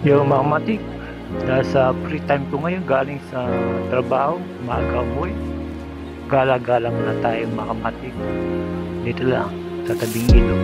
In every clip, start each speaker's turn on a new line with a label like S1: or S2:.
S1: Yung mga matik, dahil sa free time ko ngayon galing sa trabaho, maaga umuwi, gala-gala muna tayo mga matik dito lang sa tabing ilog.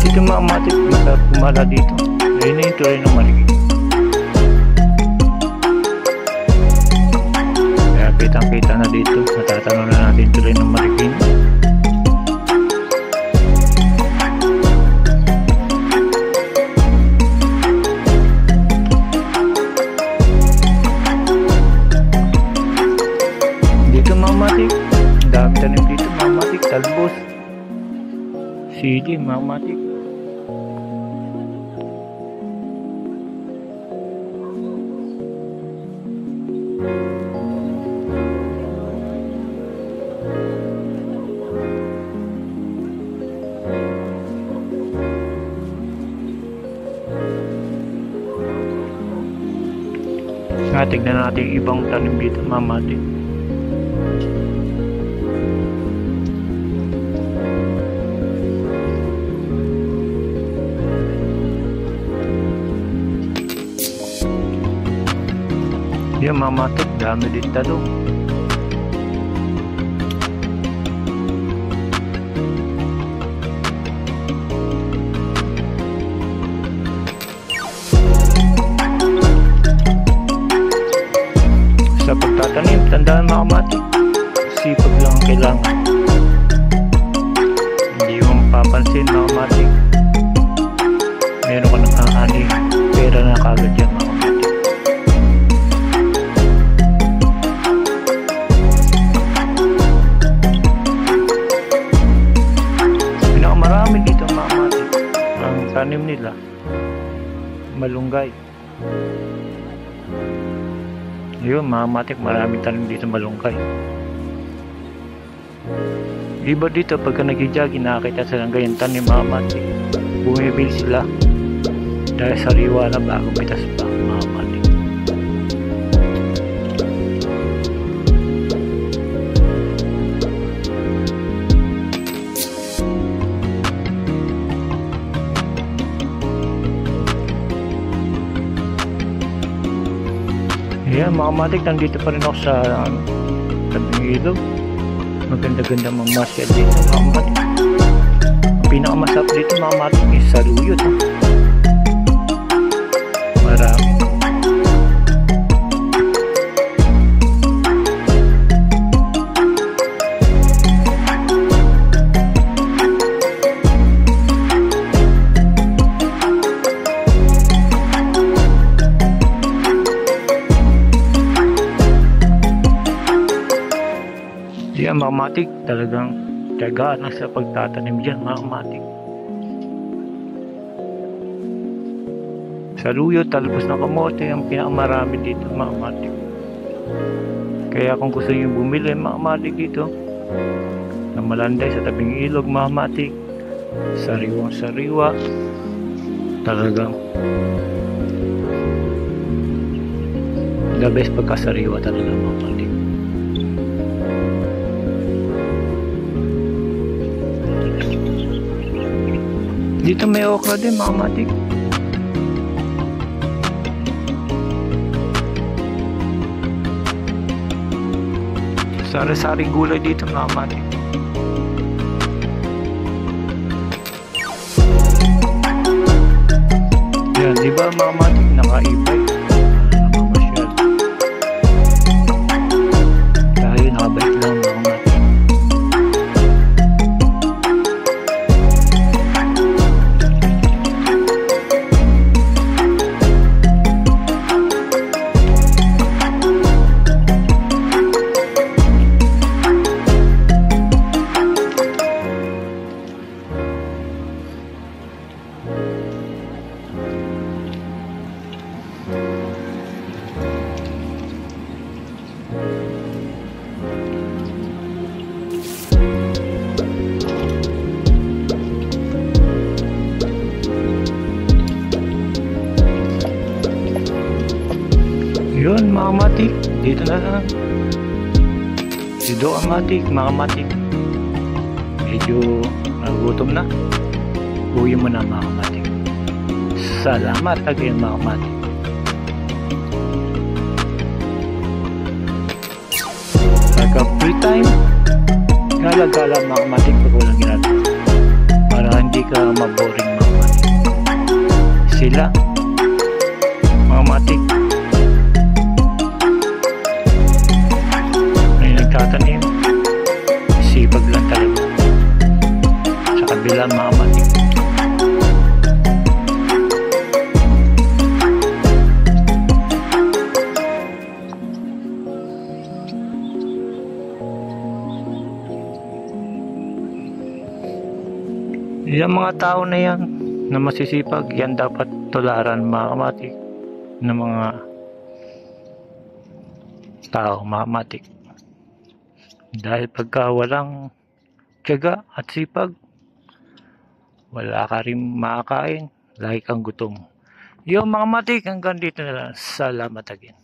S1: Dito mga matik, masarap pumala dito. Ayun na yung tuloy ng maligid. Kaya kitang-kita na dito. Matatanaw na natin tuloy ng maligid. Dito mga matik, dami tanim dito mga matik. Talbos, sili mga matik. Tignan natin ibang tanim dito mga matik. Yan mga matik, dami din talong. Sa pagtatanim, tandaan mga matik, sipag lang ang kailangan. Hindi mo mapapansin mga matik, meron ka ng aaning pera na kagad yan mga matik. Pinakamarami dito mga matik, ang tanim nila malunggay. Yun mga matik, maraming tanim dito malunggay. Iba dito pagka nag-jogging, nakakita sila ng ganyan tanim mga matik. Bumibili sila dahil sariwa na bago pitas pa mga matik. Ayan mga matik, nandito pa rin ako sa tabing ilog. Maganda-ganda mga masyal dito mga matik. Ang pinakamasarap dito mga matik is saluyot. Marami. Yan mga matik, talagang tiyagaan lang sa pagtatanim dyan mga matik. Saluyot, talbos ng kamote ang pinakamarami dito mga matik. Kaya kung gusto niyo bumili mga matik dito na malanday sa tabing ilog mga matik, sariwang sariwa, talagang the best pagkasariwa talaga mga matik. Dito may okra din mga matik. Sari-sari gulay dito mga matik. Yan, di ba mga matik, naka-e-bike, namamasyal. Tayo naka-bike lang mga matik. Yun mga matik, dito na lang. Dito ang matik, mga matik. Medyo nagutom na. Uwi mo na mga matik. Salamat again mga matik. Pagka free time, galagala mga matik pag walang ginagawa. Para hindi ka maboring mga matik. Sila, mga matik, tatanim, sipag lang talaga sa kabila mga matik. Yung mga tao na yan na masisipag, yan dapat tularan mga matik ng mga tao mga matik. Dahil pagka walang tiyaga at sipag, wala ka rin makakain, lagi kang gutom. Yung mga matik, hanggang dito na lang. Salamat again.